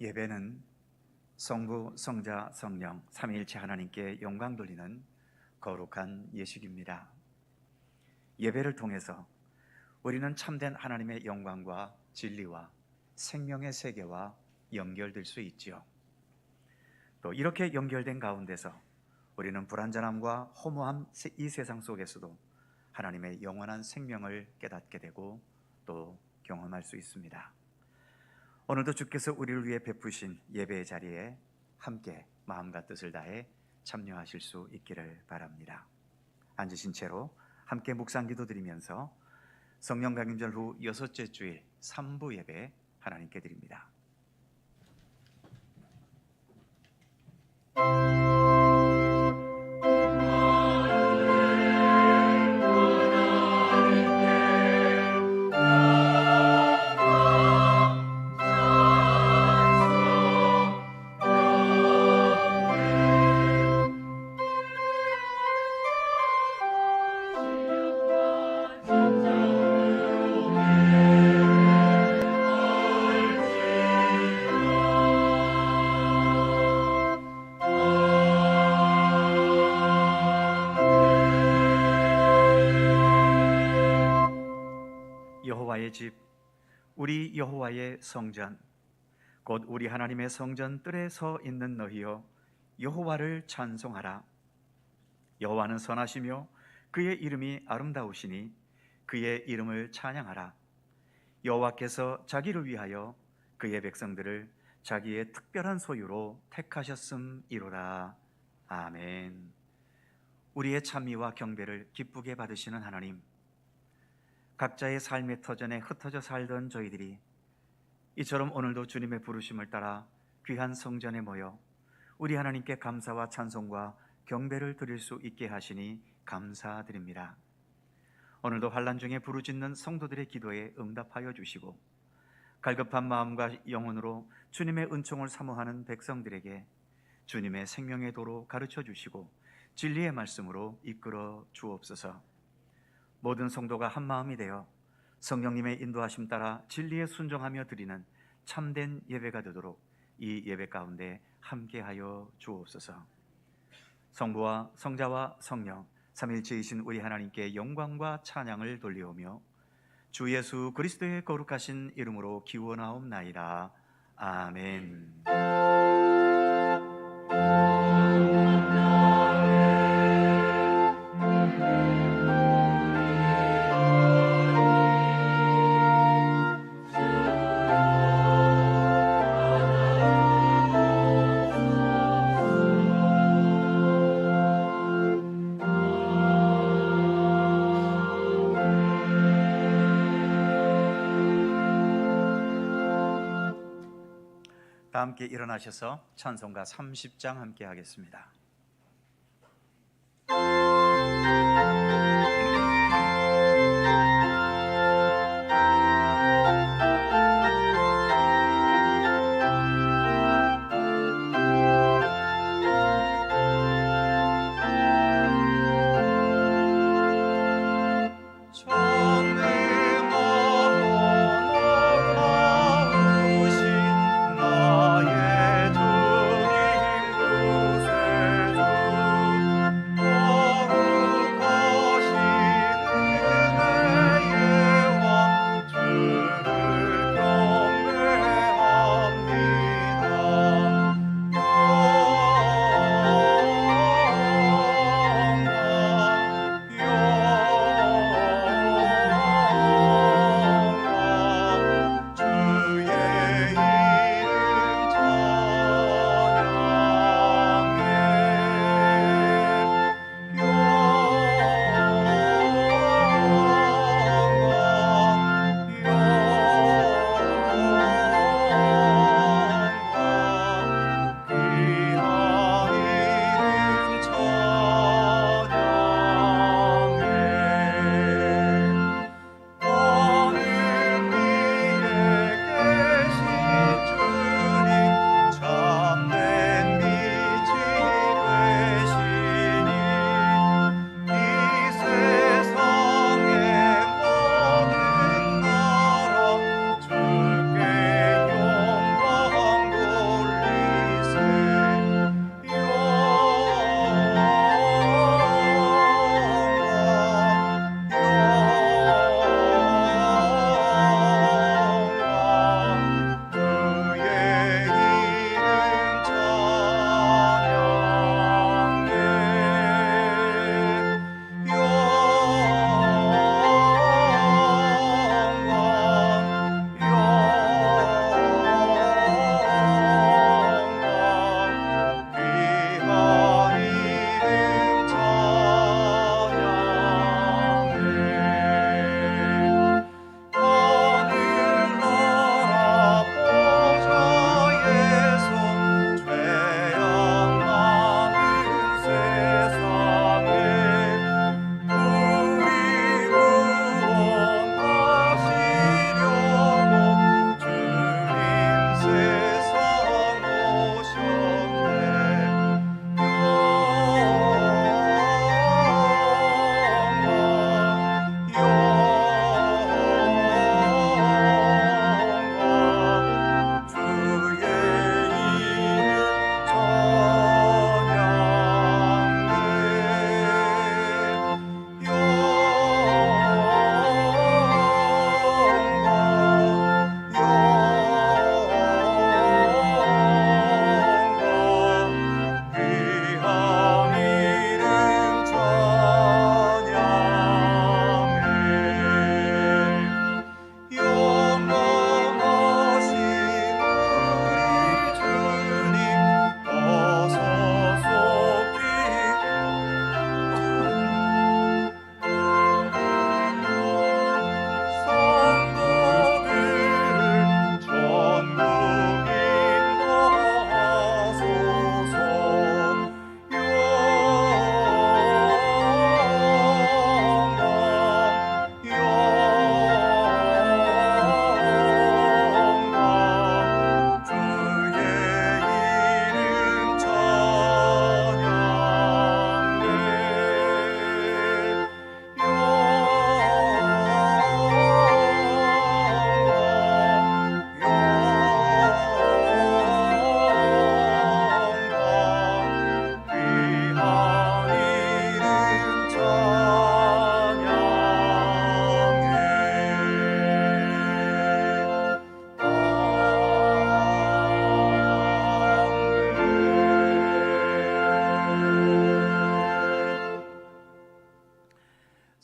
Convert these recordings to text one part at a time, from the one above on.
예배는 성부, 성자, 성령 삼위일체 하나님께 영광 돌리는 거룩한 예식입니다. 예배를 통해서 우리는 참된 하나님의 영광과 진리와 생명의 세계와 연결될 수 있지요. 또 이렇게 연결된 가운데서 우리는 불완전함과 허무함 이 세상 속에서도 하나님의 영원한 생명을 깨닫게 되고 또 경험할 수 있습니다. 오늘도 주께서 우리를 위해 베푸신 예배의 자리에 함께 마음과 뜻을 다해 참여하실 수 있기를 바랍니다. 앉으신 채로 함께 묵상 기도 드리면서 성령 강림절 후 6째 주일 3부 예배 하나님께 드립니다. 여호와의 집, 우리 여호와의 성전, 곧 우리 하나님의 성전 뜰에 서 있는 너희여 여호와를 찬송하라. 여호와는 선하시며 그의 이름이 아름다우시니 그의 이름을 찬양하라. 여호와께서 자기를 위하여 그의 백성들을 자기의 특별한 소유로 택하셨음이로다. 아멘. 우리의 찬미와 경배를 기쁘게 받으시는 하나님, 각자의 삶의 터전에 흩어져 살던 저희들이 이처럼 오늘도 주님의 부르심을 따라 귀한 성전에 모여 우리 하나님께 감사와 찬송과 경배를 드릴 수 있게 하시니 감사드립니다. 오늘도 환난 중에 부르짖는 성도들의 기도에 응답하여 주시고 갈급한 마음과 영혼으로 주님의 은총을 사모하는 백성들에게 주님의 생명의 도로 가르쳐 주시고 진리의 말씀으로 이끌어 주옵소서. 모든 성도가 한 마음이 되어 성령님의 인도하심 따라 진리에 순종하며 드리는 참된 예배가 되도록 이 예배 가운데 함께하여 주옵소서. 성부와 성자와 성령 삼일체이신 우리 하나님께 영광과 찬양을 돌리오며 주 예수 그리스도의 거룩하신 이름으로 기원하옵나이다. 아멘. 다 함께 일어나셔서 찬송가 30장 함께 하겠습니다. 나의 주님 구세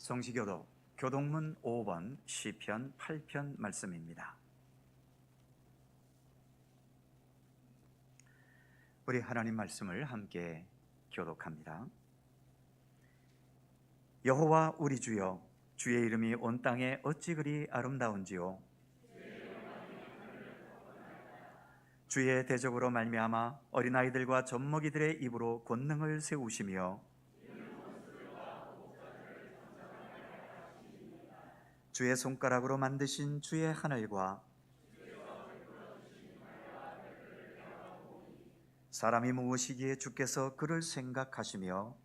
성시교도 교동문 5번 시편 8편 말씀입니다. 우리 하나님 말씀을 함께 교독합니다. 여호와 우리 주여, 주의 이름이 온 땅에 어찌 그리 아름다운지요. 주의 대적으로 말미암아 어린아이들과 젖먹이들의 입으로 권능을 세우시며 주의 손가락으로 만드신 주의 하늘과 사람이 무엇이기에 주께서 그를 생각하시며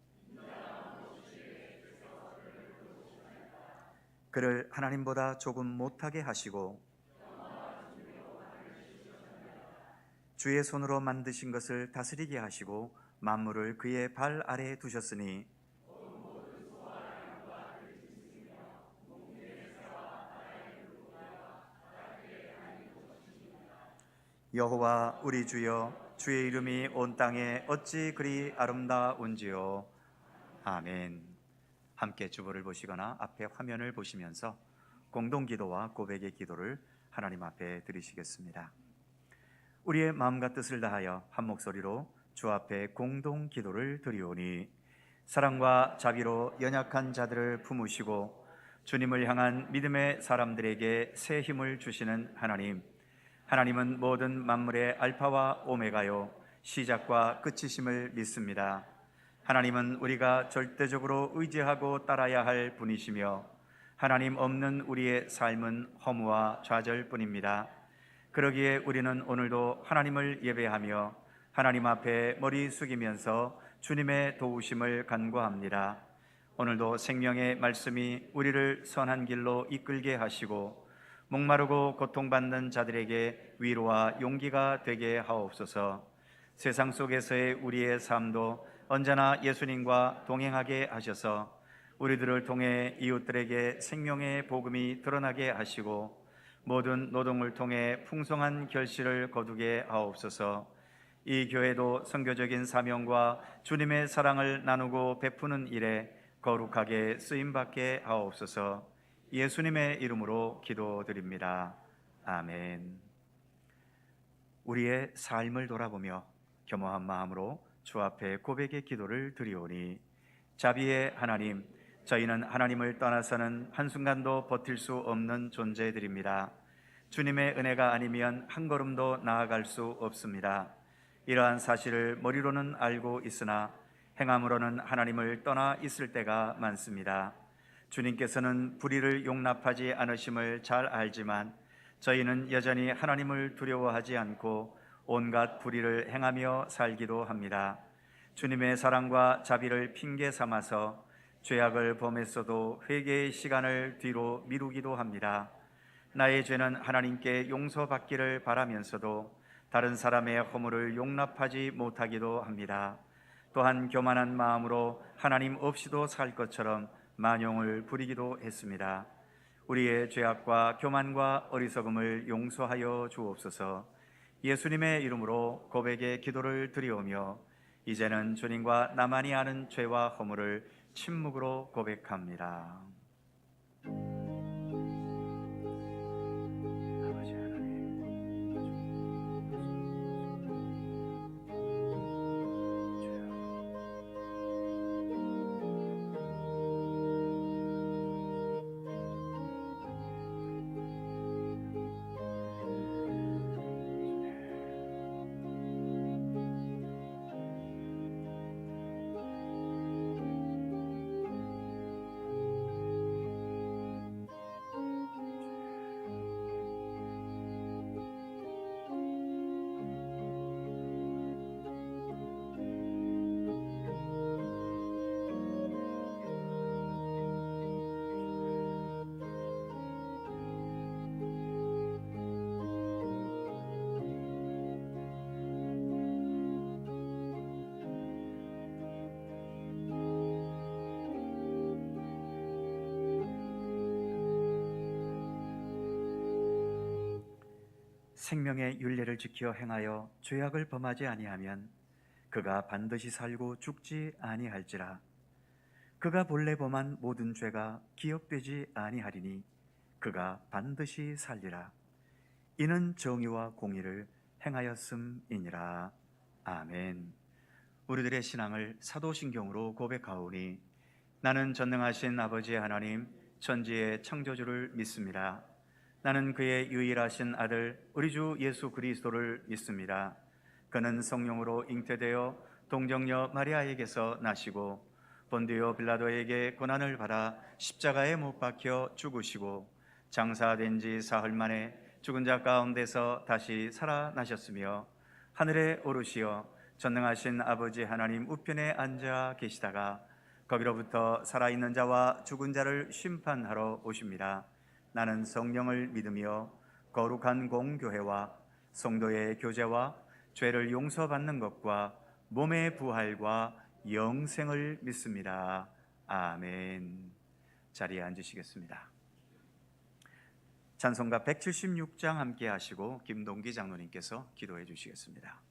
그를 하나님보다 조금 못하게 하시고 주의 손으로 만드신 것을 다스리게 하시고 만물을 그의 발 아래에 두셨으니 여호와 우리 주여, 주의 이름이 온 땅에 어찌 그리 아름다운지요. 아멘. 함께 주보를 보시거나 앞에 화면을 보시면서 공동기도와 고백의 기도를 하나님 앞에 드리시겠습니다. 우리의 마음과 뜻을 다하여 한 목소리로 주 앞에 공동기도를 드리오니 사랑과 자비로 연약한 자들을 품으시고 주님을 향한 믿음의 사람들에게 새 힘을 주시는 하나님, 하나님은 모든 만물의 알파와 오메가요 시작과 끝이심을 믿습니다. 하나님은 우리가 절대적으로 의지하고 따라야 할 분이시며 하나님 없는 우리의 삶은 허무와 좌절뿐입니다. 그러기에 우리는 오늘도 하나님을 예배하며 하나님 앞에 머리 숙이면서 주님의 도우심을 간구합니다. 오늘도 생명의 말씀이 우리를 선한 길로 이끌게 하시고 목마르고 고통받는 자들에게 위로와 용기가 되게 하옵소서. 세상 속에서의 우리의 삶도 언제나 예수님과 동행하게 하셔서 우리들을 통해 이웃들에게 생명의 복음이 드러나게 하시고 모든 노동을 통해 풍성한 결실을 거두게 하옵소서. 이 교회도 선교적인 사명과 주님의 사랑을 나누고 베푸는 일에 거룩하게 쓰임받게 하옵소서. 예수님의 이름으로 기도드립니다. 아멘. 우리의 삶을 돌아보며 겸허한 마음으로 주 앞에 고백의 기도를 드리오니 자비의 하나님, 저희는 하나님을 떠나서는 한순간도 버틸 수 없는 존재들입니다. 주님의 은혜가 아니면 한 걸음도 나아갈 수 없습니다. 이러한 사실을 머리로는 알고 있으나 행함으로는 하나님을 떠나 있을 때가 많습니다. 주님께서는 불의를 용납하지 않으심을 잘 알지만 저희는 여전히 하나님을 두려워하지 않고 온갖 불의를 행하며 살기도 합니다. 주님의 사랑과 자비를 핑계 삼아서 죄악을 범했어도 회개의 시간을 뒤로 미루기도 합니다. 나의 죄는 하나님께 용서받기를 바라면서도 다른 사람의 허물을 용납하지 못하기도 합니다. 또한 교만한 마음으로 하나님 없이도 살 것처럼 만용을 부리기도 했습니다. 우리의 죄악과 교만과 어리석음을 용서하여 주옵소서. 예수님의 이름으로 고백의 기도를 드리오며 이제는 주님과 나만이 아는 죄와 허물을 침묵으로 고백합니다. 생명의 윤례를 지켜 행하여 죄악을 범하지 아니하면 그가 반드시 살고 죽지 아니할지라. 그가 본래 범한 모든 죄가 기억되지 아니하리니 그가 반드시 살리라. 이는 정의와 공의를 행하였음이니라. 아멘. 우리들의 신앙을 사도신경으로 고백하오니 나는 전능하신 아버지 하나님 천지의 창조주를 믿습니다. 나는 그의 유일하신 아들 우리 주 예수 그리스도를 믿습니다. 그는 성령으로 잉태되어 동정녀 마리아에게서 나시고 본디오 빌라도에게 고난을 받아 십자가에 못 박혀 죽으시고 장사된 지 사흘 만에 죽은 자 가운데서 다시 살아나셨으며 하늘에 오르시어 전능하신 아버지 하나님 우편에 앉아 계시다가 거기로부터 살아있는 자와 죽은 자를 심판하러 오십니다. 나는 성령을 믿으며 거룩한 공교회와 성도의 교제와 죄를 용서받는 것과 몸의 부활과 영생을 믿습니다. 아멘. 자리에 앉으시겠습니다. 찬송가 176장 함께 하시고 김동기 장로님께서 기도해 주시겠습니다.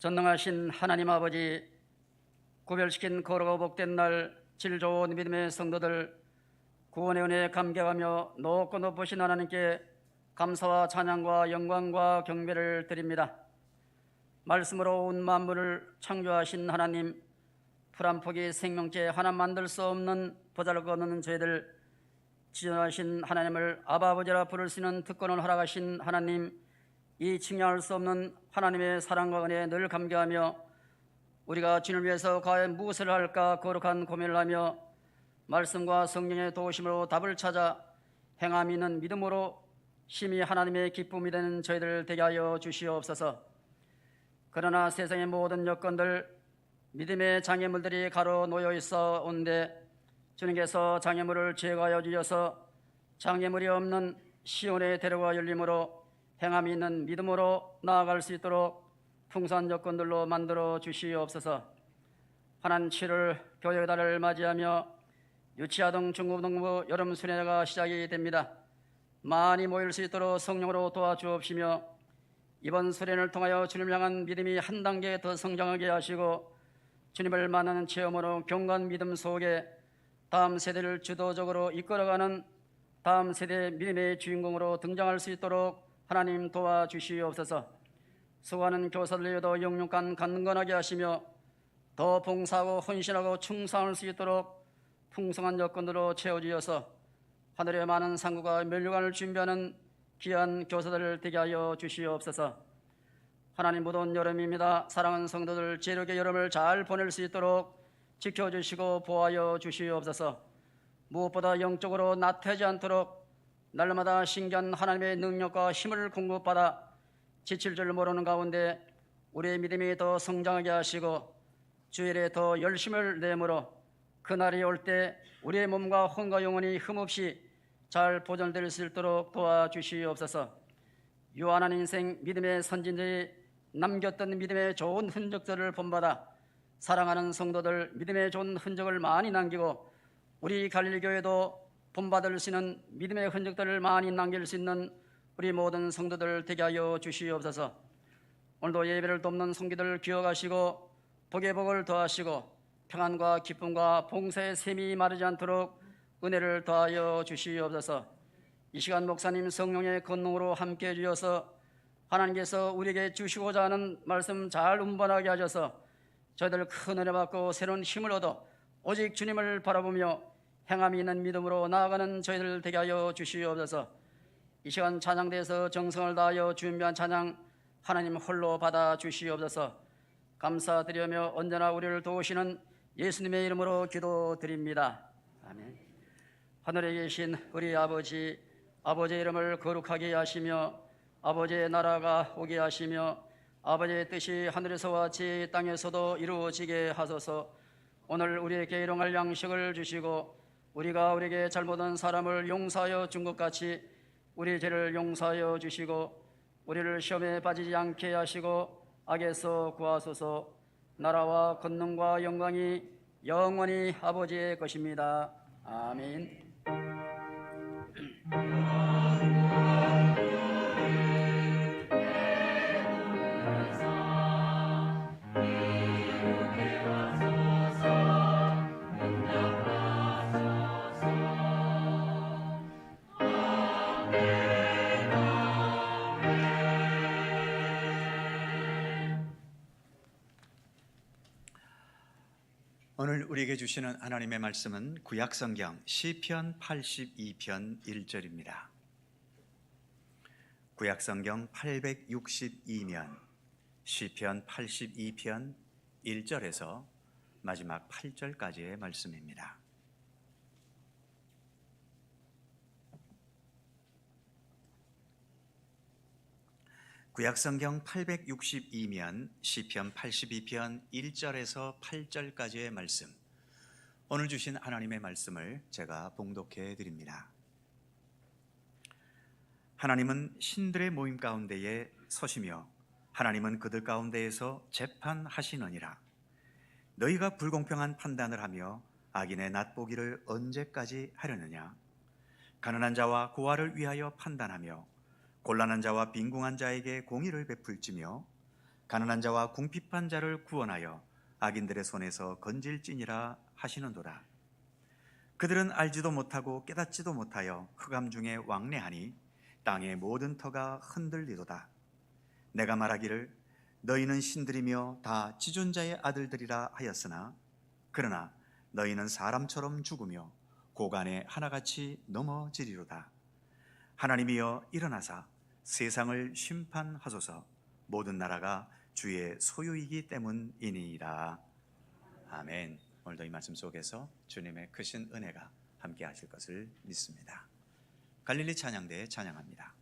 전능하신 하나님 아버지, 구별시킨 거룩하고 복된 날 질 좋은 믿음의 성도들 구원의 은혜에 감격하며 높고 높으신 하나님께 감사와 찬양과 영광과 경배를 드립니다. 말씀으로 온 만물을 창조하신 하나님, 풀 한 포기 생명체 하나 만들 수 없는 보잘것없는 저희들 지존하신 하나님을 아버지라 부를 수 있는 특권을 허락하신 하나님, 이 측량할 수 없는 하나님의 사랑과 은혜에 늘 감개하며 우리가 주님을 위해서 과연 무엇을 할까 거룩한 고민을 하며 말씀과 성령의 도우심으로 답을 찾아 행함이 있는 믿음으로 심히 하나님의 기쁨이 되는 저희들 되게 하여 주시옵소서. 그러나 세상의 모든 여건들, 믿음의 장애물들이 가로 놓여 있어 온데 주님께서 장애물을 제거하여 주셔서 장애물이 없는 시온의 대로가 열림으로 행함이 있는 믿음으로 나아갈 수 있도록 풍성한 여건들로 만들어 주시옵소서. 환한 7월 교육의 달을 맞이하며 유치아동 중고등부 여름 수련회가 시작이 됩니다. 많이 모일 수 있도록 성령으로 도와주옵시며 이번 수련을 통하여 주님을 향한 믿음이 한 단계 더 성장하게 하시고 주님을 만나는 체험으로 경건한 믿음 속에 다음 세대를 주도적으로 이끌어가는 다음 세대 믿음의 주인공으로 등장할 수 있도록 하나님 도와주시옵소서. 수고하는 교사들 위에도 영육간 강건하게 하시며 더 봉사하고 헌신하고 충성할 수 있도록 풍성한 여건으로 채워주셔서 하늘의 많은 상구가 면류관을 준비하는 귀한 교사들을 되게 하여 주시옵소서. 하나님, 무더운 여름입니다. 사랑하는 성도들 지혜롭게 여름을 잘 보낼 수 있도록 지켜주시고 보호하여 주시옵소서. 무엇보다 영적으로 나태하지 않도록 날마다 신기한 하나님의 능력과 힘을 공급받아 지칠 줄 모르는 가운데 우리의 믿음이 더 성장하게 하시고 주일에 더 열심을 내므로 그날이 올 때 우리의 몸과 혼과 영혼이 흠없이 잘 보존될 수 있도록 도와주시옵소서. 유한한 인생 믿음의 선진들이 남겼던 믿음의 좋은 흔적들을 본받아 사랑하는 성도들 믿음의 좋은 흔적을 많이 남기고 우리 갈릴교회도 본받을 수 있는 믿음의 흔적들을 많이 남길 수 있는 우리 모든 성도들 되게 하여 주시옵소서. 오늘도 예배를 돕는 성기들 기억하시고 복의 복을 더하시고 평안과 기쁨과 봉사의 샘이 마르지 않도록 은혜를 더하여 주시옵소서. 이 시간 목사님 성령의 권능으로 함께해 주셔서 하나님께서 우리에게 주시고자 하는 말씀 잘 운반하게 하셔서 저희들 큰 은혜 받고 새로운 힘을 얻어 오직 주님을 바라보며 행함이 있는 믿음으로 나아가는 저희들 되게 하여 주시옵소서. 이 시간 찬양대에서 정성을 다하여 준비한 찬양 하나님 홀로 받아 주시옵소서. 감사드리며 언제나 우리를 도우시는 예수님의 이름으로 기도드립니다. 아멘. 하늘에 계신 우리 아버지, 아버지의 이름을 거룩하게 하시며 아버지의 나라가 오게 하시며 아버지의 뜻이 하늘에서와 같이 땅에서도 이루어지게 하소서. 오늘 우리에게 일용할 양식을 주시고 우리가 우리에게 잘못한 사람을 용서하여 준 것 같이 우리 죄를 용서하여 주시고 우리를 시험에 빠지지 않게 하시고 악에서 구하소서. 나라와 권능과 영광이 영원히 아버지의 것입니다. 아멘. 오늘 우리에게 주시는 하나님의 말씀은 구약성경 시편 82편 1절입니다. 구약성경 862면 시편 82편 1절에서 마지막 8절까지의 말씀입니다. 구약성경 862면 시편 82편 1절에서 8절까지의 말씀, 오늘 주신 하나님의 말씀을 제가 봉독해 드립니다. 하나님은 신들의 모임 가운데에 서시며 하나님은 그들 가운데에서 재판하시느니라. 너희가 불공평한 판단을 하며 악인의 낫보기를 언제까지 하려느냐. 가난한 자와 고아를 위하여 판단하며 곤란한 자와 빈궁한 자에게 공의를 베풀지며 가난한 자와 궁핍한 자를 구원하여 악인들의 손에서 건질지니라 하시는도다. 그들은 알지도 못하고 깨닫지도 못하여 흑암 중에 왕래하니 땅의 모든 터가 흔들리도다. 내가 말하기를 너희는 신들이며 다 지존자의 아들들이라 하였으나 그러나 너희는 사람처럼 죽으며 고간에 하나같이 넘어지리로다. 하나님이여 일어나사 세상을 심판하소서. 모든 나라가 주의 소유이기 때문이니이다. 아멘. 오늘도 이 말씀 속에서 주님의 크신 은혜가 함께 하실 것을 믿습니다. 갈릴리 찬양대에 찬양합니다.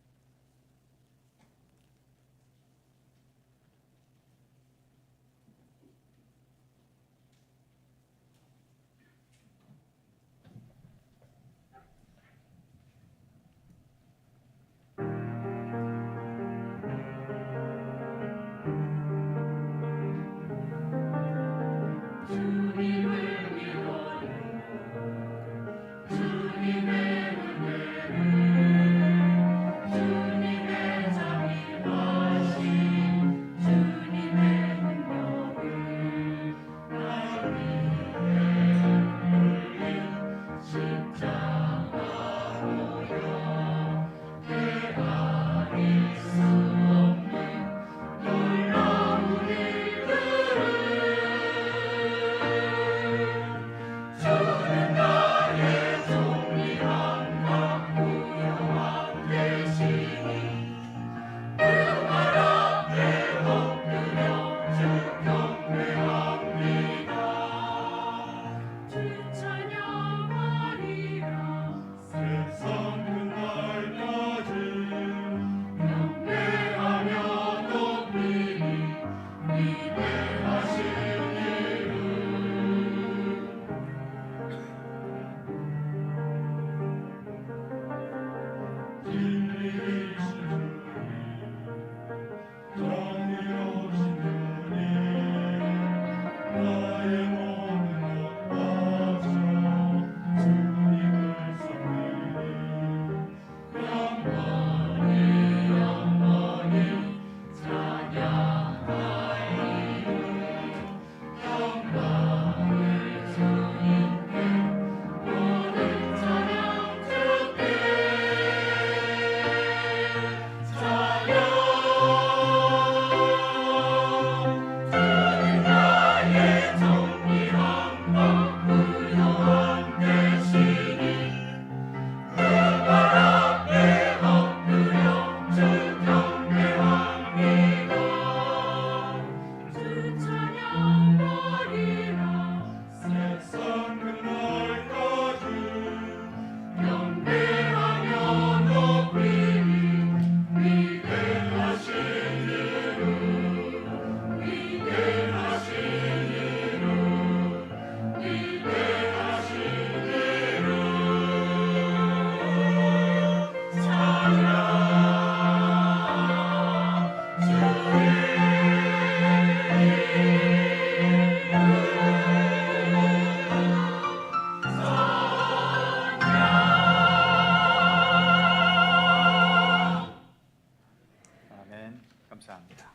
감사합니다.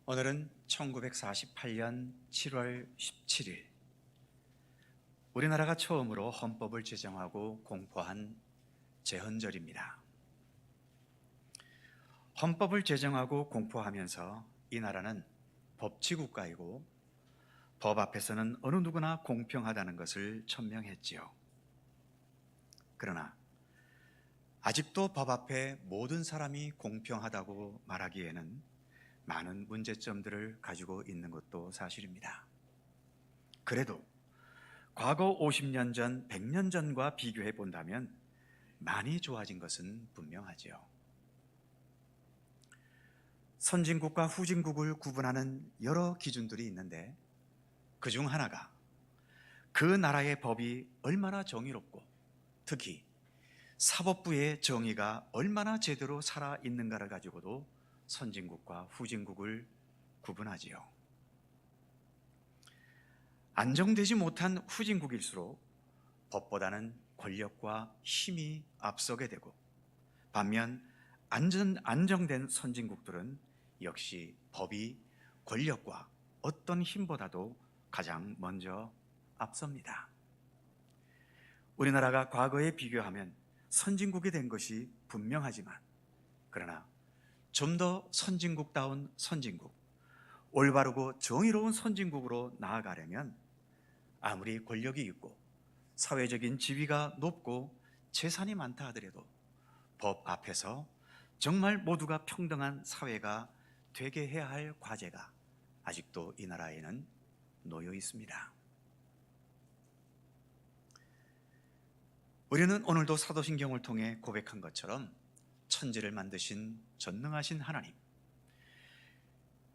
오늘은 1948년 7월 17일 우리나라가 처음으로 헌법을 제정하고 공포한 제헌절입니다. 헌법을 제정하고 공포하면서 이 나라는 법치국가이고 법 앞에서는 어느 누구나 공평하다는 것을 천명했지요. 그러나 아직도 법 앞에 모든 사람이 공평하다고 말하기에는 많은 문제점들을 가지고 있는 것도 사실입니다. 그래도 과거 50년 전, 100년 전과 비교해 본다면 많이 좋아진 것은 분명하지요. 선진국과 후진국을 구분하는 여러 기준들이 있는데 그중 하나가 그 나라의 법이 얼마나 정의롭고 특히 사법부의 정의가 얼마나 제대로 살아있는가를 가지고도 선진국과 후진국을 구분하지요. 안정되지 못한 후진국일수록 법보다는 권력과 힘이 앞서게 되고 반면 안정된 선진국들은 역시 법이 권력과 어떤 힘보다도 가장 먼저 앞섭니다. 우리나라가 과거에 비교하면 선진국이 된 것이 분명하지만 그러나 좀 더 선진국다운 선진국, 올바르고 정의로운 선진국으로 나아가려면 아무리 권력이 있고 사회적인 지위가 높고 재산이 많다 하더라도 법 앞에서 정말 모두가 평등한 사회가 되게 해야 할 과제가 아직도 이 나라에는 놓여 있습니다. 우리는 오늘도 사도신경을 통해 고백한 것처럼 천지를 만드신 전능하신 하나님,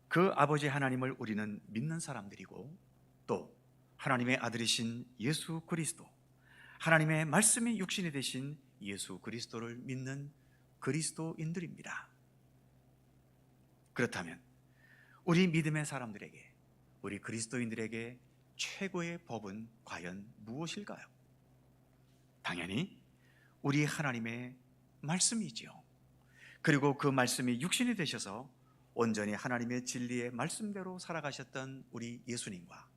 그 아버지 하나님을 우리는 믿는 사람들이고, 또 하나님의 아들이신 예수 그리스도, 하나님의 말씀이 육신이 되신 예수 그리스도를 믿는 그리스도인들입니다. 그렇다면 우리 믿음의 사람들에게, 우리 그리스도인들에게 최고의 법은 과연 무엇일까요? 당연히 우리 하나님의 말씀이지요. 그리고 그 말씀이 육신이 되셔서 온전히 하나님의 진리의 말씀대로 살아가셨던 우리 예수님과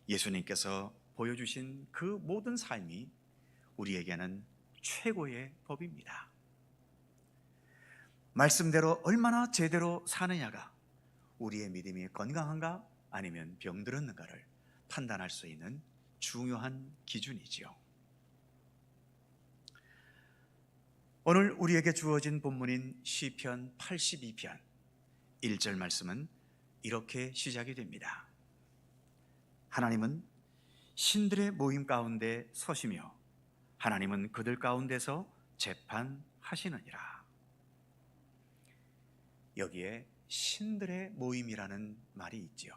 예수님께서 보여주신 그 모든 삶이 우리에게는 최고의 법입니다. 말씀대로 얼마나 제대로 사느냐가 우리의 믿음이 건강한가 아니면 병들었는가를 판단할 수 있는 중요한 기준이지요. 오늘 우리에게 주어진 본문인 시편 82편 1절 말씀은 이렇게 시작이 됩니다. 하나님은 신들의 모임 가운데 서시며 하나님은 그들 가운데서 재판하시느니라. 여기에 신들의 모임이라는 말이 있지요.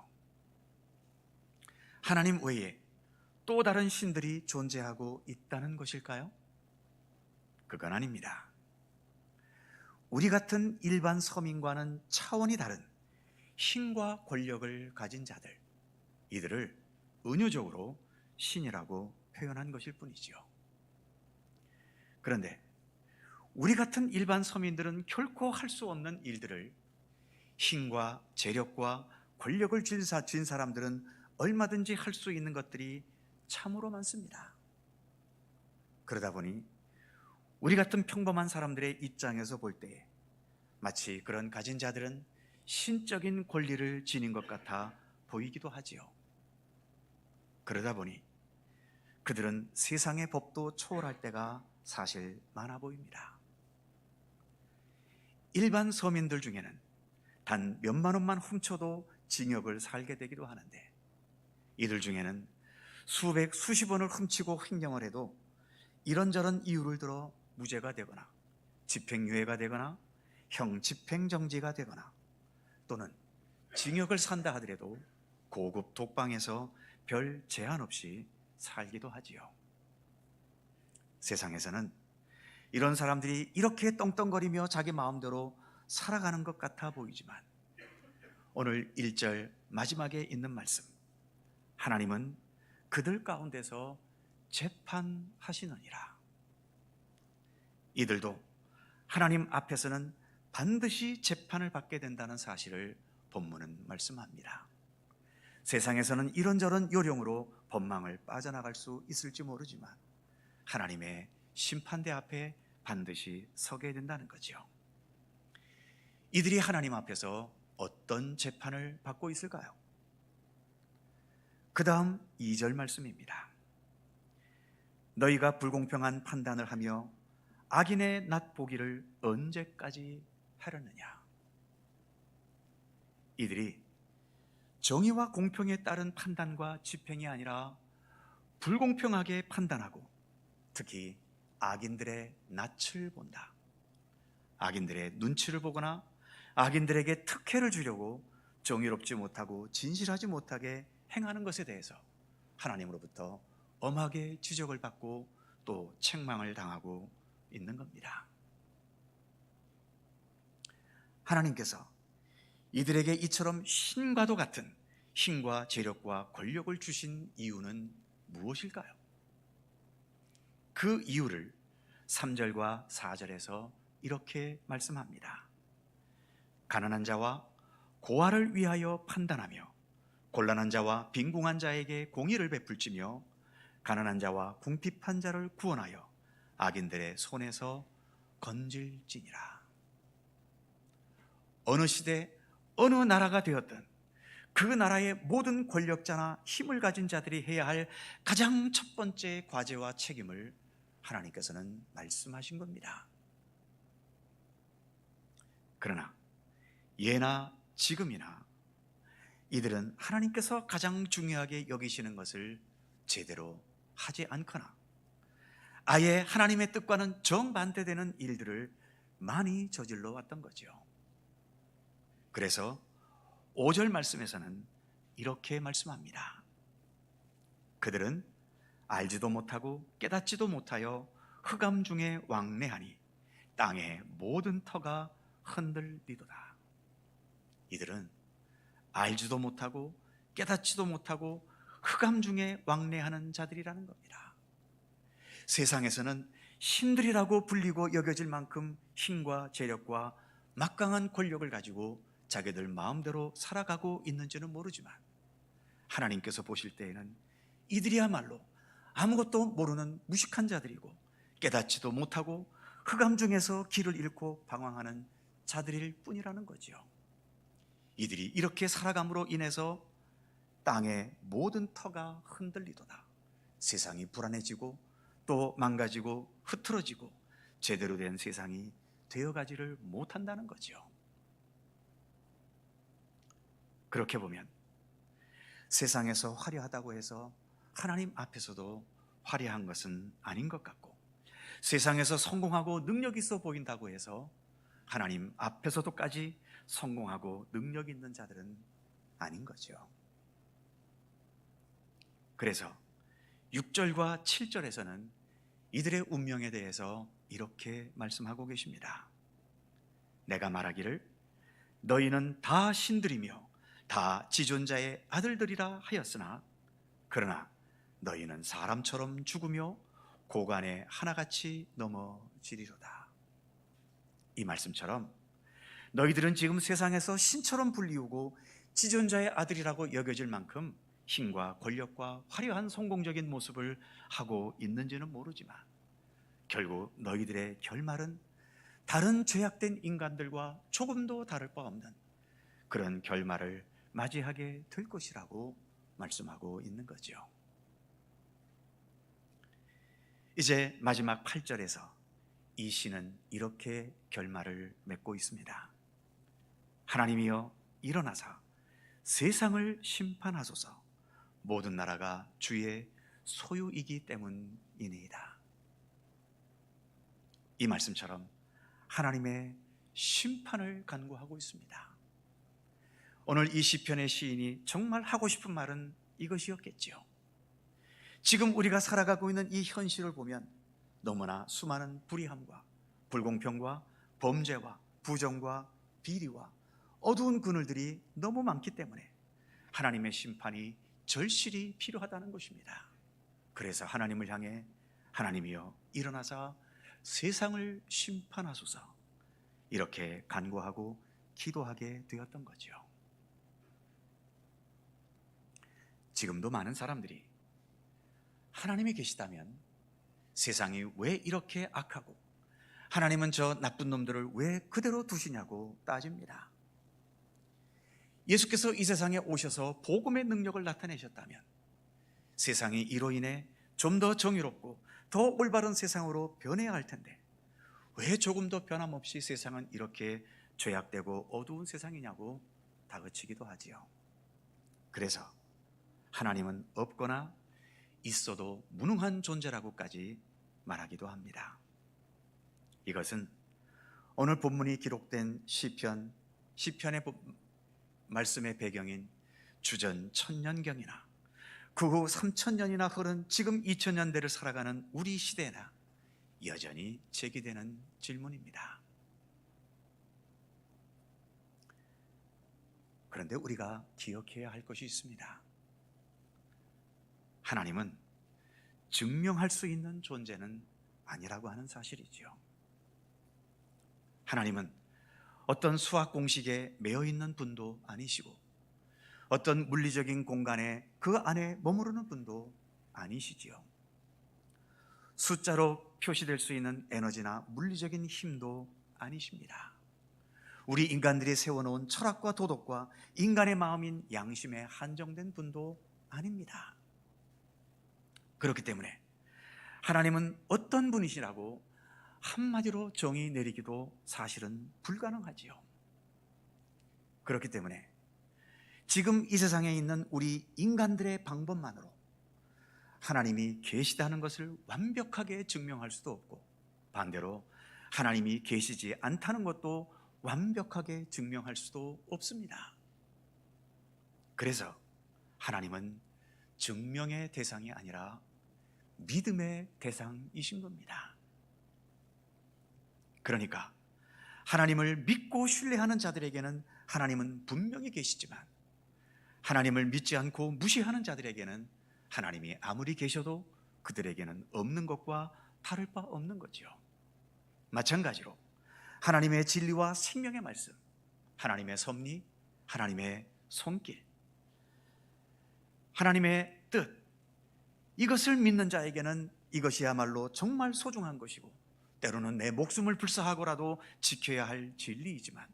하나님 외에 또 다른 신들이 존재하고 있다는 것일까요? 그건 아닙니다. 우리 같은 일반 서민과는 차원이 다른 힘과 권력을 가진 자들, 이들을 은유적으로 신이라고 표현한 것일 뿐이지요. 그런데 우리 같은 일반 서민들은 결코 할 수 없는 일들을 힘과 재력과 권력을 쥔 사람들은 얼마든지 할 수 있는 것들이 참으로 많습니다. 그러다 보니 우리 같은 평범한 사람들의 입장에서 볼 때 마치 그런 가진 자들은 신적인 권리를 지닌 것 같아 보이기도 하지요. 그러다 보니 그들은 세상의 법도 초월할 때가 사실 많아 보입니다. 일반 서민들 중에는 단 몇만 원만 훔쳐도 징역을 살게 되기도 하는데, 이들 중에는 수백, 수십 원을 훔치고 횡령을 해도 이런저런 이유를 들어 무죄가 되거나 집행유예가 되거나 형 집행정지가 되거나 또는 징역을 산다 하더라도 고급 독방에서 별 제한 없이 살기도 하지요. 세상에서는 이런 사람들이 이렇게 떵떵거리며 자기 마음대로 살아가는 것 같아 보이지만 오늘 1절 마지막에 있는 말씀, 하나님은 그들 가운데서 재판하시느니라. 이들도 하나님 앞에서는 반드시 재판을 받게 된다는 사실을 본문은 말씀합니다. 세상에서는 이런저런 요령으로 법망을 빠져나갈 수 있을지 모르지만 하나님의 심판대 앞에 반드시 서게 된다는 거죠. 이들이 하나님 앞에서 어떤 재판을 받고 있을까요? 그 다음 2절 말씀입니다. 너희가 불공평한 판단을 하며 악인의 낫 보기를 언제까지 하려느냐. 이들이 정의와 공평에 따른 판단과 집행이 아니라 불공평하게 판단하고 특히 악인들의 낯을 본다. 악인들의 눈치를 보거나 악인들에게 특혜를 주려고 정의롭지 못하고 진실하지 못하게 행하는 것에 대해서 하나님으로부터 엄하게 지적을 받고 또 책망을 당하고 있는 겁니다. 하나님께서 이들에게 이처럼 신과도 같은 힘과 재력과 권력을 주신 이유는 무엇일까요? 그 이유를 3절과 4절에서 이렇게 말씀합니다. 가난한 자와 고아를 위하여 판단하며 곤란한 자와 빈궁한 자에게 공의를 베풀지며 가난한 자와 궁핍한 자를 구원하여 악인들의 손에서 건질지니라. 어느 시대 어느 나라가 되었든 그 나라의 모든 권력자나 힘을 가진 자들이 해야 할 가장 첫 번째 과제와 책임을 하나님께서는 말씀하신 겁니다. 그러나 예나 지금이나 이들은 하나님께서 가장 중요하게 여기시는 것을 제대로 하지 않거나 아예 하나님의 뜻과는 정반대되는 일들을 많이 저질러 왔던 거죠. 그래서 5절 말씀에서는 이렇게 말씀합니다. 그들은 알지도 못하고 깨닫지도 못하여 흑암 중에 왕래하니 땅의 모든 터가 흔들리도다. 이들은 알지도 못하고 깨닫지도 못하고 흑암 중에 왕래하는 자들이라는 겁니다. 세상에서는 신들이라고 불리고 여겨질 만큼 힘과 재력과 막강한 권력을 가지고 자기들 마음대로 살아가고 있는지는 모르지만 하나님께서 보실 때에는 이들이야말로 아무것도 모르는 무식한 자들이고 깨닫지도 못하고 흑암 중에서 길을 잃고 방황하는 자들일 뿐이라는 거죠. 이들이 이렇게 살아감으로 인해서 땅의 모든 터가 흔들리도다. 세상이 불안해지고 또 망가지고 흐트러지고 제대로 된 세상이 되어가지를 못한다는 거죠. 그렇게 보면 세상에서 화려하다고 해서 하나님 앞에서도 화려한 것은 아닌 것 같고, 세상에서 성공하고 능력 있어 보인다고 해서 하나님 앞에서도까지 성공하고 능력 있는 자들은 아닌 거죠. 그래서 6절과 7절에서는 이들의 운명에 대해서 이렇게 말씀하고 계십니다. 내가 말하기를 너희는 다 신들이며 다 지존자의 아들들이라 하였으나 그러나 너희는 사람처럼 죽으며 고관에 하나같이 넘어지리로다. 이 말씀처럼 너희들은 지금 세상에서 신처럼 불리우고 지존자의 아들이라고 여겨질 만큼 힘과 권력과 화려한 성공적인 모습을 하고 있는지는 모르지만 결국 너희들의 결말은 다른 죄악된 인간들과 조금도 다를 바 없는 그런 결말을 맞이하게 될 것이라고 말씀하고 있는 거죠. 이제 마지막 8절에서 이 시는 이렇게 결말을 맺고 있습니다. 하나님이여 일어나사 세상을 심판하소서. 모든 나라가 주의 소유이기 때문이니이다. 이 말씀처럼 하나님의 심판을 간구하고 있습니다. 오늘 이 시편의 시인이 정말 하고 싶은 말은 이것이었겠지요. 지금 우리가 살아가고 있는 이 현실을 보면 너무나 수많은 불의함과 불공평과 범죄와 부정과 비리와 어두운 그늘들이 너무 많기 때문에 하나님의 심판이 절실히 필요하다는 것입니다. 그래서 하나님을 향해 하나님이여 일어나사 세상을 심판하소서 이렇게 간구하고 기도하게 되었던 거죠. 지금도 많은 사람들이 하나님이 계시다면 세상이 왜 이렇게 악하고 하나님은 저 나쁜 놈들을 왜 그대로 두시냐고 따집니다. 예수께서 이 세상에 오셔서 복음의 능력을 나타내셨다면 세상이 이로 인해 좀 더 정의롭고 더 올바른 세상으로 변해야 할 텐데 왜 조금도 변함없이 세상은 이렇게 죄악되고 어두운 세상이냐고 다그치기도 하지요. 그래서 하나님은 없거나 있어도 무능한 존재라고까지 말하기도 합니다. 이것은 오늘 본문이 기록된 시편의 말씀의 배경인 주전 1000년경이나 그 후 3000년이나 흐른 지금 2000년대를 살아가는 우리 시대나 여전히 제기되는 질문입니다. 그런데 우리가 기억해야 할 것이 있습니다. 하나님은 증명할 수 있는 존재는 아니라고 하는 사실이죠. 하나님은 어떤 수학 공식에 매여 있는 분도 아니시고 어떤 물리적인 공간에 그 안에 머무르는 분도 아니시지요. 숫자로 표시될 수 있는 에너지나 물리적인 힘도 아니십니다. 우리 인간들이 세워놓은 철학과 도덕과 인간의 마음인 양심에 한정된 분도 아닙니다. 그렇기 때문에 하나님은 어떤 분이시라고 한마디로 정의 내리기도 사실은 불가능하지요. 그렇기 때문에 지금 이 세상에 있는 우리 인간들의 방법만으로 하나님이 계시다는 것을 완벽하게 증명할 수도 없고, 반대로 하나님이 계시지 않다는 것도 완벽하게 증명할 수도 없습니다. 그래서 하나님은 증명의 대상이 아니라 믿음의 대상이신 겁니다. 그러니까 하나님을 믿고 신뢰하는 자들에게는 하나님은 분명히 계시지만, 하나님을 믿지 않고 무시하는 자들에게는 하나님이 아무리 계셔도 그들에게는 없는 것과 다를 바 없는 거죠. 마찬가지로 하나님의 진리와 생명의 말씀, 하나님의 섭리, 하나님의 손길, 하나님의 뜻, 이것을 믿는 자에게는 이것이야말로 정말 소중한 것이고, 때로는 내 목숨을 불사하고라도 지켜야 할 진리이지만,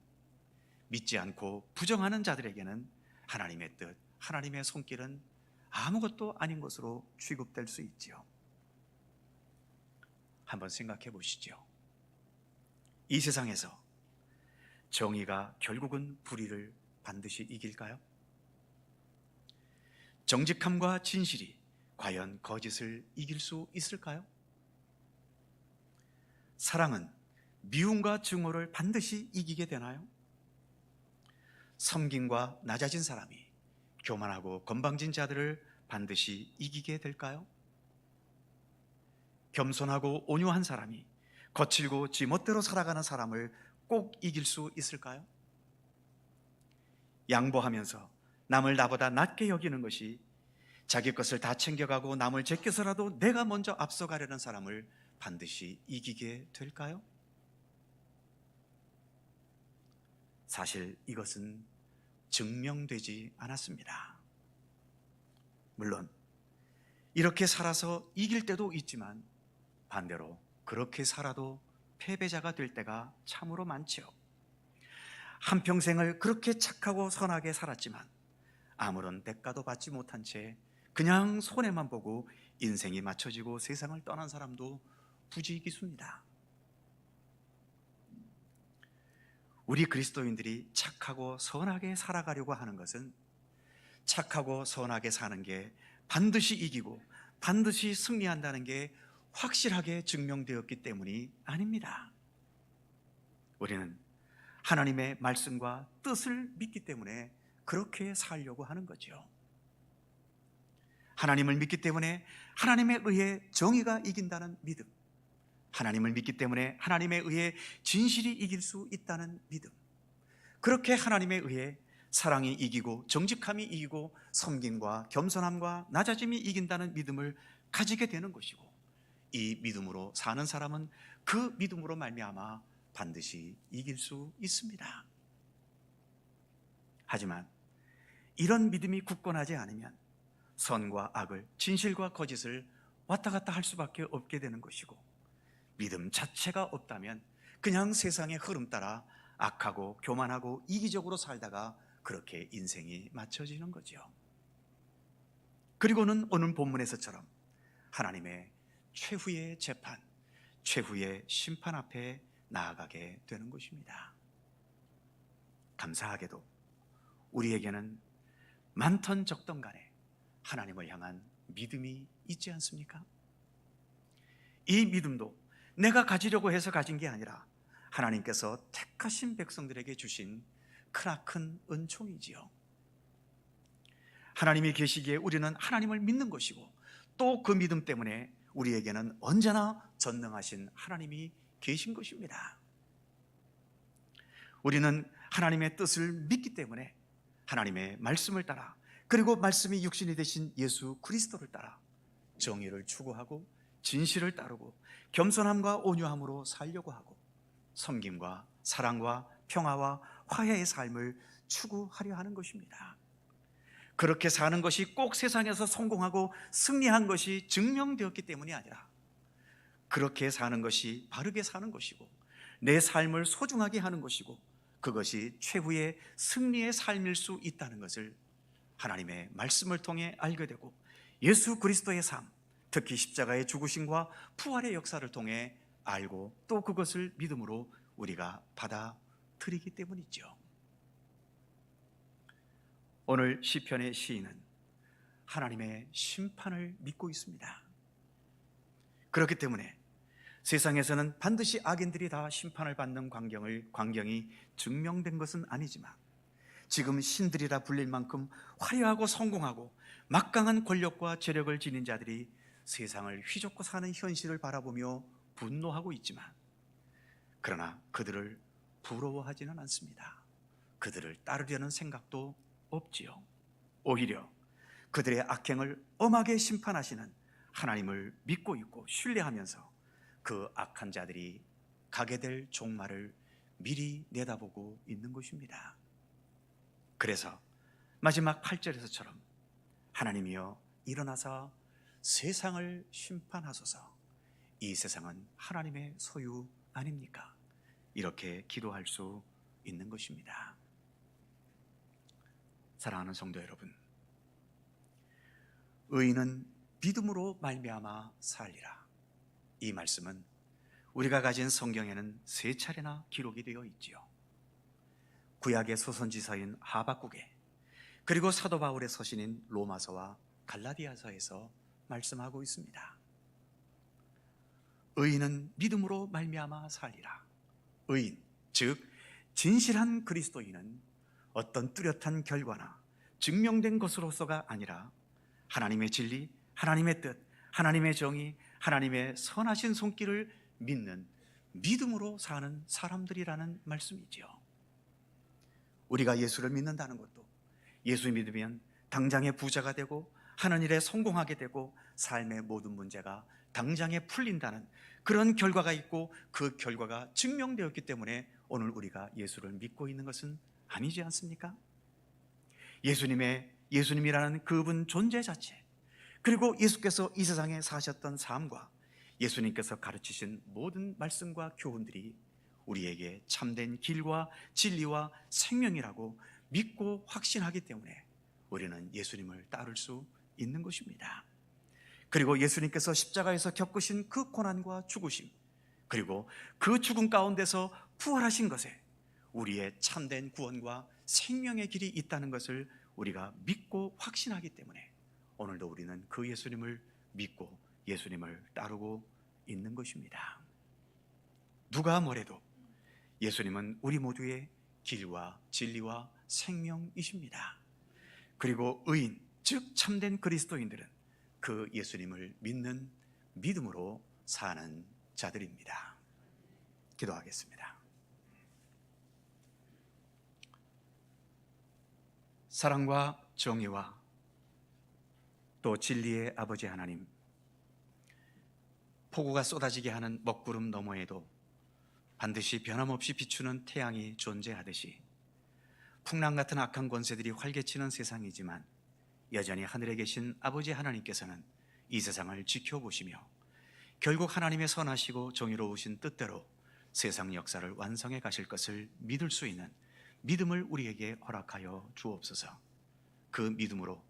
믿지 않고 부정하는 자들에게는 하나님의 뜻, 하나님의 손길은 아무것도 아닌 것으로 취급될 수 있지요. 한번 생각해 보시죠. 이 세상에서 정의가 결국은 불의를 반드시 이길까요? 정직함과 진실이 과연 거짓을 이길 수 있을까요? 사랑은 미움과 증오를 반드시 이기게 되나요? 섬김과 낮아진 사람이 교만하고 건방진 자들을 반드시 이기게 될까요? 겸손하고 온유한 사람이 거칠고 지멋대로 살아가는 사람을 꼭 이길 수 있을까요? 양보하면서 남을 나보다 낮게 여기는 것이 자기 것을 다 챙겨가고 남을 제껴서라도 내가 먼저 앞서가려는 사람을 반드시 이기게 될까요? 사실 이것은 증명되지 않았습니다. 물론 이렇게 살아서 이길 때도 있지만, 반대로 그렇게 살아도 패배자가 될 때가 참으로 많죠. 한평생을 그렇게 착하고 선하게 살았지만 아무런 대가도 받지 못한 채 그냥 손해만 보고 인생이 맞춰지고 세상을 떠난 사람도 부지기수입니다. 우리 그리스도인들이 착하고 선하게 살아가려고 하는 것은 착하고 선하게 사는 게 반드시 이기고 반드시 승리한다는 게 확실하게 증명되었기 때문이 아닙니다. 우리는 하나님의 말씀과 뜻을 믿기 때문에 그렇게 살려고 하는 거죠. 하나님을 믿기 때문에 하나님에 의해 정의가 이긴다는 믿음, 하나님을 믿기 때문에 하나님에 의해 진실이 이길 수 있다는 믿음, 그렇게 하나님에 의해 사랑이 이기고 정직함이 이기고 섬김과 겸손함과 낮아짐이 이긴다는 믿음을 가지게 되는 것이고, 이 믿음으로 사는 사람은 그 믿음으로 말미암아 반드시 이길 수 있습니다. 하지만 이런 믿음이 굳건하지 않으면 선과 악을, 진실과 거짓을 왔다 갔다 할 수밖에 없게 되는 것이고, 믿음 자체가 없다면 그냥 세상의 흐름 따라 악하고 교만하고 이기적으로 살다가 그렇게 인생이 맞춰지는 거죠. 그리고는 오늘 본문에서처럼 하나님의 최후의 재판, 최후의 심판 앞에 나아가게 되는 것입니다. 감사하게도 우리에게는 많던 적던 간에 하나님을 향한 믿음이 있지 않습니까? 이 믿음도 내가 가지려고 해서 가진 게 아니라 하나님께서 택하신 백성들에게 주신 크나큰 은총이지요. 하나님이 계시기에 우리는 하나님을 믿는 것이고, 또 그 믿음 때문에 우리에게는 언제나 전능하신 하나님이 계신 것입니다. 우리는 하나님의 뜻을 믿기 때문에 하나님의 말씀을 따라, 그리고 말씀이 육신이 되신 예수 그리스도를 따라 정의를 추구하고 진실을 따르고 겸손함과 온유함으로 살려고 하고 섬김과 사랑과 평화와 화해의 삶을 추구하려 하는 것입니다. 그렇게 사는 것이 꼭 세상에서 성공하고 승리한 것이 증명되었기 때문이 아니라, 그렇게 사는 것이 바르게 사는 것이고 내 삶을 소중하게 하는 것이고 그것이 최후의 승리의 삶일 수 있다는 것을 하나님의 말씀을 통해 알게 되고, 예수 그리스도의 삶, 특히 십자가의 죽으심과 부활의 역사를 통해 알고 또 그것을 믿음으로 우리가 받아들이기 때문이죠. 오늘 시편의 시인은 하나님의 심판을 믿고 있습니다. 그렇기 때문에 세상에서는 반드시 악인들이 다 심판을 받는 광경이 증명된 것은 아니지만, 지금 신들이라 불릴 만큼 화려하고 성공하고 막강한 권력과 재력을 지닌 자들이 세상을 휘젓고 사는 현실을 바라보며 분노하고 있지만, 그러나 그들을 부러워하지는 않습니다. 그들을 따르려는 생각도 없지요. 오히려 그들의 악행을 엄하게 심판하시는 하나님을 믿고 있고 신뢰하면서 그 악한 자들이 가게 될 종말을 미리 내다보고 있는 것입니다. 그래서 마지막 8절에서처럼 하나님이여 일어나사 세상을 심판하소서, 이 세상은 하나님의 소유 아닙니까? 이렇게 기도할 수 있는 것입니다. 사랑하는 성도 여러분, 의인은 믿음으로 말미암아 살리라. 이 말씀은 우리가 가진 성경에는 3차례나 기록이 되어 있지요. 구약의 소선지서인 하박국에, 그리고 사도 바울의 서신인 로마서와 갈라디아서에서 말씀하고 있습니다. 의인은 믿음으로 말미암아 살리라. 의인, 즉 진실한 그리스도인은 어떤 뚜렷한 결과나 증명된 것으로서가 아니라 하나님의 진리, 하나님의 뜻, 하나님의 정의, 하나님의 선하신 손길을 믿는 믿음으로 사는 사람들이라는 말씀이지요. 우리가 예수를 믿는다는 것도, 예수 믿으면 당장에 부자가 되고 하는 일에 성공하게 되고 삶의 모든 문제가 당장에 풀린다는 그런 결과가 있고, 그 결과가 증명되었기 때문에 오늘 우리가 예수를 믿고 있는 것은 아니지 않습니까? 예수님이라는 그분 존재 자체, 그리고 예수께서 이 세상에 사셨던 삶과 예수님께서 가르치신 모든 말씀과 교훈들이 우리에게 참된 길과 진리와 생명이라고 믿고 확신하기 때문에 우리는 예수님을 따를 수 있는 것입니다. 그리고 예수님께서 십자가에서 겪으신 그 고난과 죽으심, 그리고 그 죽음 가운데서 부활하신 것에 우리의 참된 구원과 생명의 길이 있다는 것을 우리가 믿고 확신하기 때문에 오늘도 우리는 그 예수님을 믿고 예수님을 따르고 있는 것입니다. 누가 뭐래도 예수님은 우리 모두의 길과 진리와 생명이십니다. 그리고 의인, 즉 참된 그리스도인들은 그 예수님을 믿는 믿음으로 사는 자들입니다. 기도하겠습니다. 사랑과 정의와 또 진리의 아버지 하나님, 폭우가 쏟아지게 하는 먹구름 너머에도 반드시 변함없이 비추는 태양이 존재하듯이 풍랑 같은 악한 권세들이 활개치는 세상이지만 여전히 하늘에 계신 아버지 하나님께서는 이 세상을 지켜보시며 결국 하나님의 선하시고 정의로우신 뜻대로 세상 역사를 완성해 가실 것을 믿을 수 있는 믿음을 우리에게 허락하여 주옵소서. 그 믿음으로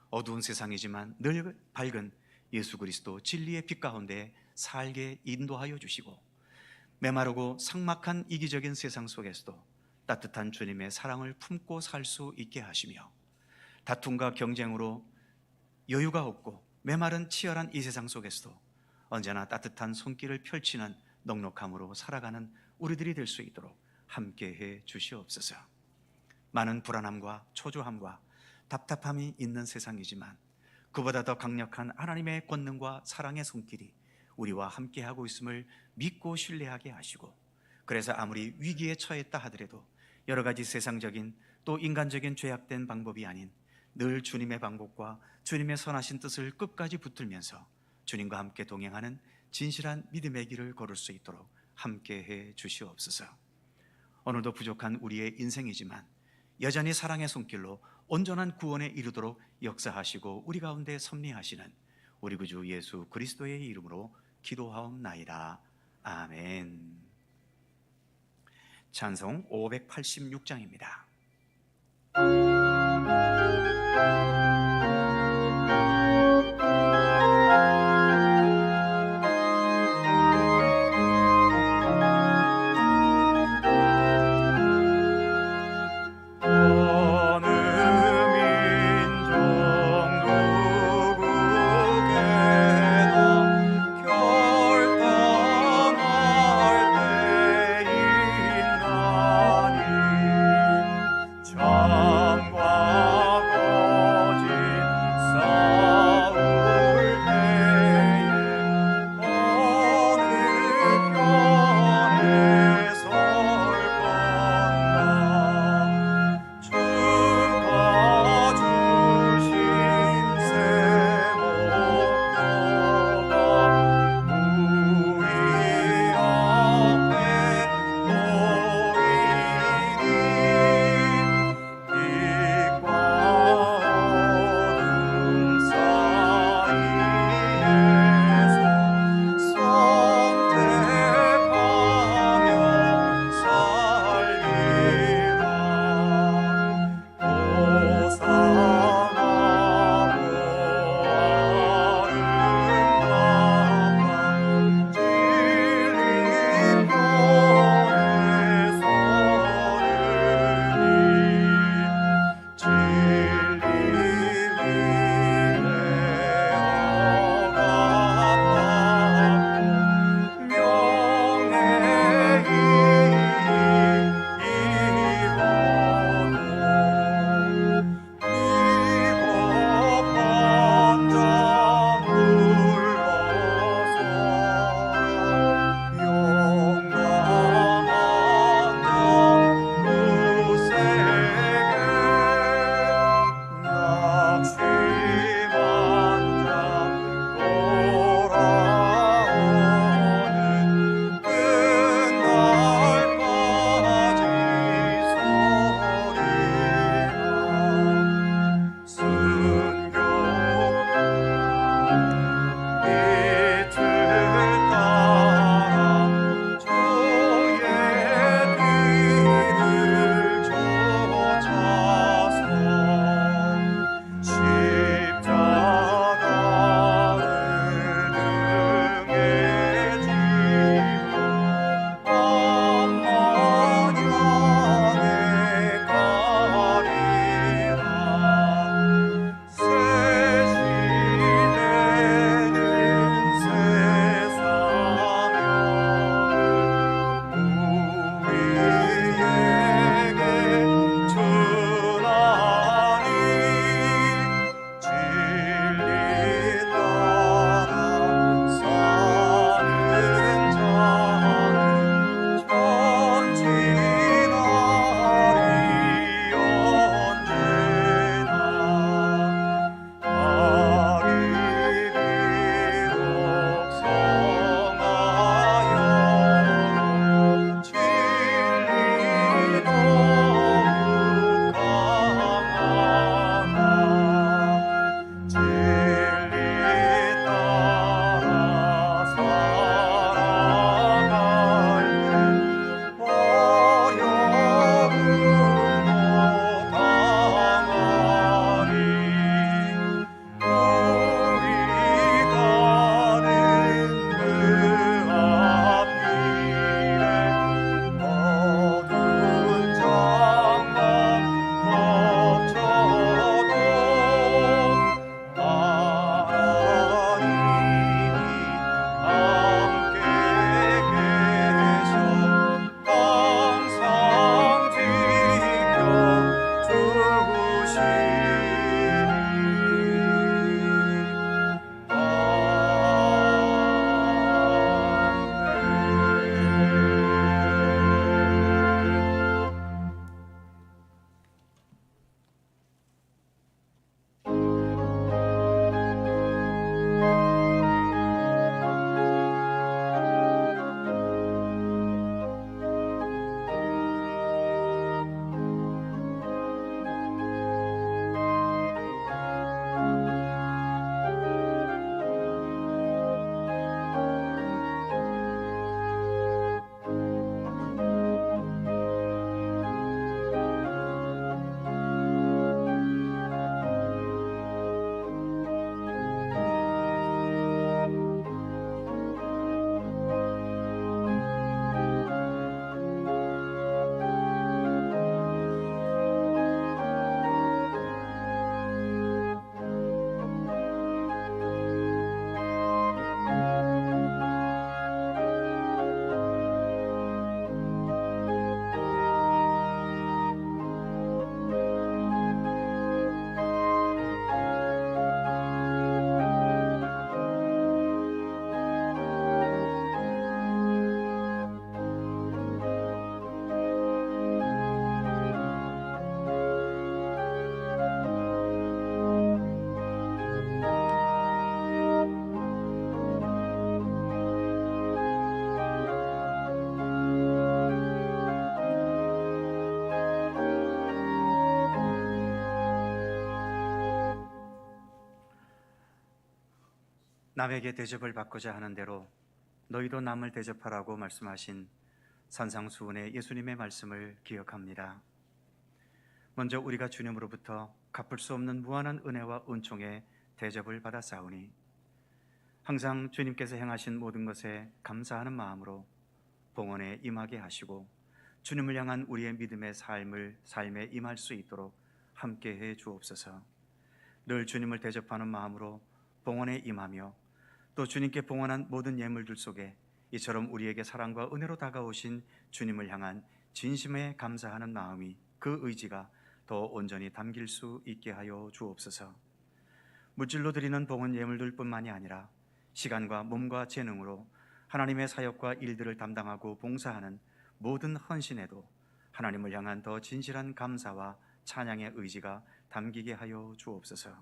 어두운 세상이지만 늘 밝은 예수 그리스도 진리의 빛 가운데 살게 인도하여 주시고, 메마르고 삭막한 이기적인 세상 속에서도 따뜻한 주님의 사랑을 품고 살 수 있게 하시며, 다툼과 경쟁으로 여유가 없고 메마른 치열한 이 세상 속에서도 언제나 따뜻한 손길을 펼치는 넉넉함으로 살아가는 우리들이 될 수 있도록 함께해 주시옵소서. 많은 불안함과 초조함과 답답함이 있는 세상이지만 그보다 더 강력한 하나님의 권능과 사랑의 손길이 우리와 함께하고 있음을 믿고 신뢰하게 하시고, 그래서 아무리 위기에 처했다 하더라도 여러 가지 세상적인 또 인간적인 죄악된 방법이 아닌 늘 주님의 방법과 주님의 선하신 뜻을 끝까지 붙들면서 주님과 함께 동행하는 진실한 믿음의 길을 걸을 수 있도록 함께해 주시옵소서. 오늘도 부족한 우리의 인생이지만 여전히 사랑의 손길로 온전한 구원에 이르도록 역사하시고 우리 가운데 섭리하시는 우리 구주 예수 그리스도의 이름으로 기도하옵나이다. 아멘. 찬송 586장입니다. 참과 거짓 남에게 대접을 받고자 하는 대로 너희도 남을 대접하라고 말씀하신 산상수훈의 예수님의 말씀을 기억합니다. 먼저 우리가 주님으로부터 갚을 수 없는 무한한 은혜와 은총의 대접을 받았사오니 항상 주님께서 행하신 모든 것에 감사하는 마음으로 봉헌에 임하게 하시고 주님을 향한 우리의 믿음의 삶에 임할 수 있도록 함께해 주옵소서. 늘 주님을 대접하는 마음으로 봉헌에 임하며 또 주님께 봉헌한 모든 예물들 속에 이처럼 우리에게 사랑과 은혜로 다가오신 주님을 향한 진심에 감사하는 마음이, 그 의지가 더 온전히 담길 수 있게 하여 주옵소서. 물질로 드리는 봉헌 예물들뿐만이 아니라 시간과 몸과 재능으로 하나님의 사역과 일들을 담당하고 봉사하는 모든 헌신에도 하나님을 향한 더 진실한 감사와 찬양의 의지가 담기게 하여 주옵소서.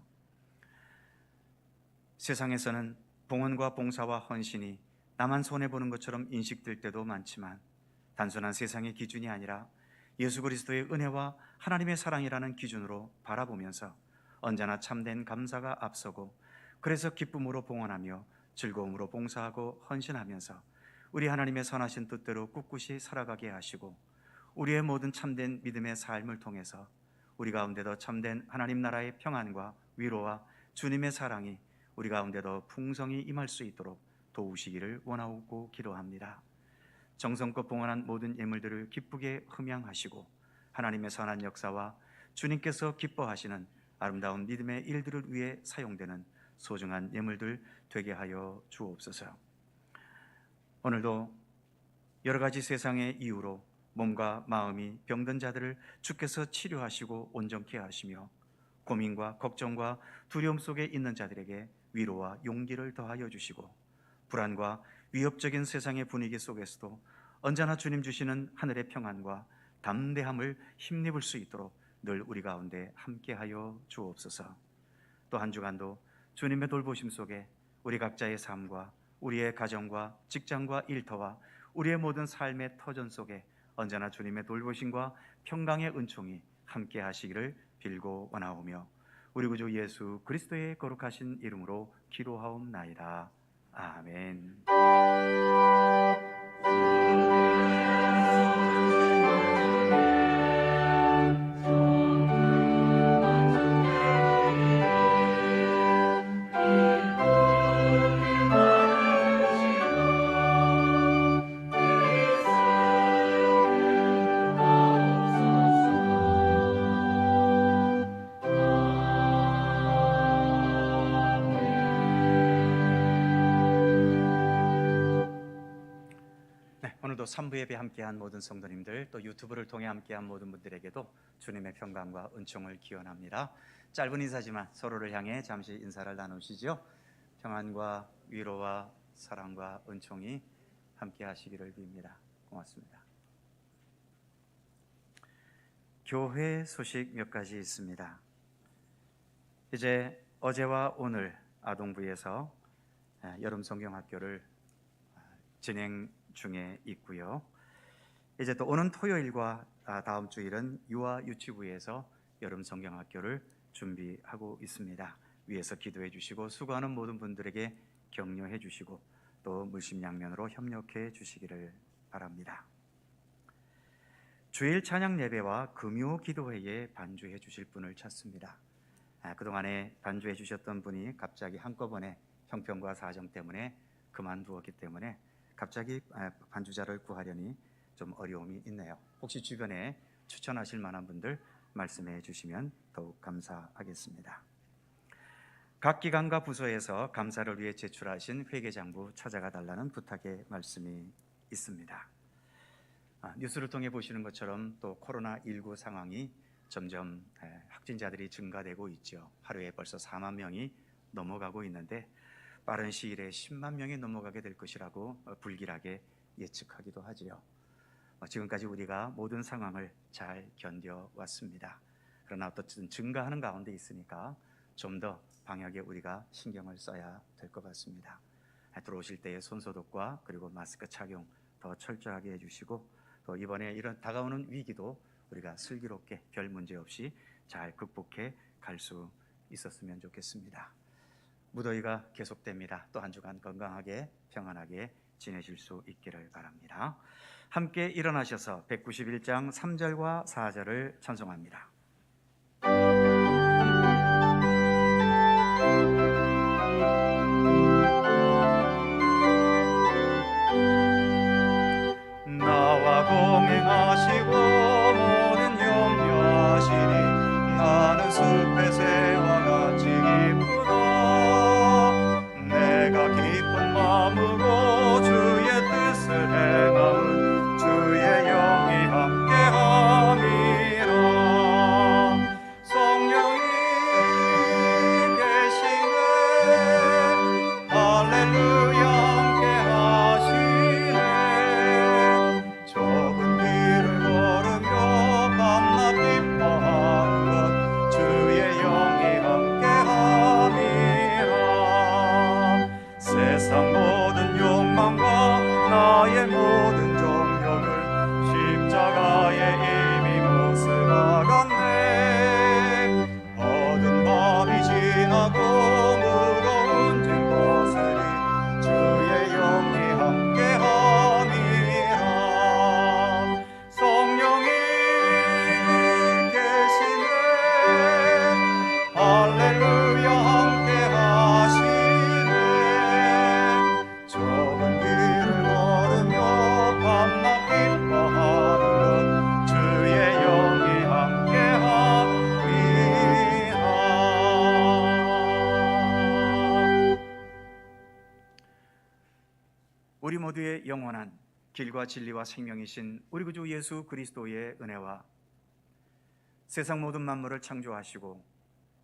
세상에서는 봉헌과 봉사와 헌신이 나만 손해보는 것처럼 인식될 때도 많지만 단순한 세상의 기준이 아니라 예수 그리스도의 은혜와 하나님의 사랑이라는 기준으로 바라보면서 언제나 참된 감사가 앞서고, 그래서 기쁨으로 봉헌하며 즐거움으로 봉사하고 헌신하면서 우리 하나님의 선하신 뜻대로 꿋꿋이 살아가게 하시고, 우리의 모든 참된 믿음의 삶을 통해서 우리 가운데도 참된 하나님 나라의 평안과 위로와 주님의 사랑이 우리 가운데도 풍성히 임할 수 있도록 도우시기를 원하고 기도합니다. 정성껏 봉헌한 모든 예물들을 기쁘게 흠양하시고 하나님의 선한 역사와 주님께서 기뻐하시는 아름다운 믿음의 일들을 위해 사용되는 소중한 예물들 되게 하여 주옵소서. 오늘도 여러 가지 세상의 이유로 몸과 마음이 병든 자들을 주께서 치료하시고 온전케 하시며 고민과 걱정과 두려움 속에 있는 자들에게 위로와 용기를 더하여 주시고, 불안과 위협적인 세상의 분위기 속에서도 언제나 주님 주시는 하늘의 평안과 담대함을 힘입을 수 있도록 늘 우리 가운데 함께하여 주옵소서. 또 한 주간도 주님의 돌보심 속에 우리 각자의 삶과 우리의 가정과 직장과 일터와 우리의 모든 삶의 터전 속에 언제나 주님의 돌보심과 평강의 은총이 함께 하시기를 빌고 원하오며 우리 구주 예수 그리스도의 거룩하신 이름으로 기도하옵나이다. 아멘. 오늘도 3부 예배 함께한 모든 성도님들, 또 유튜브를 통해 함께한 모든 분들에게도 주님의 평강과 은총을 기원합니다. 짧은 인사지만 서로를 향해 잠시 인사를 나누시죠. 평안과 위로와 사랑과 은총이 함께 하시기를 빕니다. 고맙습니다. 교회 소식 몇 가지 있습니다. 이제 어제와 오늘 아동부에서 여름 성경학교를 진행 중에 있고요. 이제 또 오는 토요일과 다음 주일은 유아 유치부에서 여름 성경학교를 준비하고 있습니다. 위에서 기도해 주시고 수고하는 모든 분들에게 격려해 주시고 또 물심양면으로 협력해 주시기를 바랍니다. 주일 찬양 예배와 금요 기도회에 반주해 주실 분을 찾습니다. 그동안에 반주해 주셨던 분이 갑자기 한꺼번에 형편과 사정 때문에 그만두었기 때문에 갑자기 반주자를 구하려니 좀 어려움이 있네요. 혹시 주변에 추천하실 만한 분들 말씀해 주시면 더욱 감사하겠습니다. 각 기관과 부서에서 감사를 위해 제출하신 회계장부 찾아가 달라는 부탁의 말씀이 있습니다. 뉴스를 통해 보시는 것처럼 또 코로나19 상황이 점점 확진자들이 증가되고 있죠. 하루에 벌써 4만 명이 넘어가고 있는데 빠른 시일에 10만 명이 넘어가게 될 것이라고 불길하게 예측하기도 하지요. 지금까지 우리가 모든 상황을 잘 견뎌왔습니다. 그러나 어떻든 증가하는 가운데 있으니까 좀 더 방역에 우리가 신경을 써야 될 것 같습니다. 들어오실 때의 손소독과 그리고 마스크 착용 더 철저하게 해주시고, 또 이번에 이런 다가오는 위기도 우리가 슬기롭게 별 문제 없이 잘 극복해 갈 수 있었으면 좋겠습니다. 무더위가 계속됩니다. 또 한 주간 건강하게 평안하게 지내실 수 있기를 바랍니다. 함께 일어나셔서 191장 3절과 4절을 찬송합니다. 나와 동행하시고 모든 염려하시니 나는 숲의 새와 같이 기쁘다. 내가 기쁜 마음으로 주의 뜻을 행함은 주의 영이 함께함이라. 성령이 계시네 할렐루야 함께하시네. 좁은 길을 걸으며 밤낮 기뻐하는 것 주의 영이 함께함이라. 세상 모든 욕망과 나의 모든 정욕을 십자가에 이미 모습하갔네. 어두운 밤이 지나고 무거운 짐 벗으리 주의 영이 함께함이라. 성령이 계시네 할렐루야 함께하시네. 좁은 길을 걸으며 밤낮 기뻐하는 것 주의 영이 함께함이라. 우리 모두의 영원한 길과 진리와 생명이신 우리 구주 예수 그리스도의 은혜와 세상 모든 만물을 창조하시고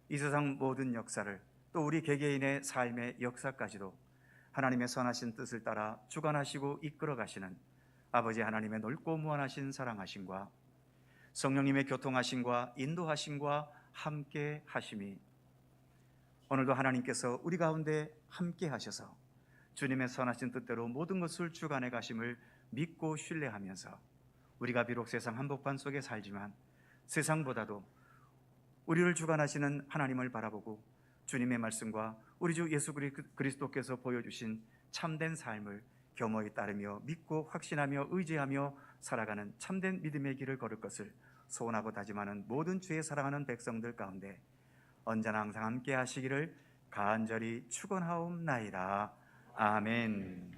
이 세상 모든 역사를 또 우리 개개인의 삶의 역사까지도 하나님의 선하신 뜻을 따라 주관하시고 이끌어 가시는 아버지 하나님의 넓고 무한하신 사랑하심과 성령님의 교통하심과 인도하심과 함께 하심이 오늘도 하나님께서 우리 가운데 함께 하셔서 주님의 선하신 뜻대로 모든 것을 주관해 가심을 믿고 신뢰하면서 우리가 비록 세상 한복판 속에 살지만 세상보다도 우리를 주관하시는 하나님을 바라보고 주님의 말씀과 우리 주 예수 그리스도께서 보여주신 참된 삶을 겸허히 따르며 믿고 확신하며 의지하며 살아가는 참된 믿음의 길을 걸을 것을 소원하고 다짐하는 모든 주의 사랑하는 백성들 가운데 언제나 항상 함께 하시기를 간절히 축원하옵나이다. 아멘.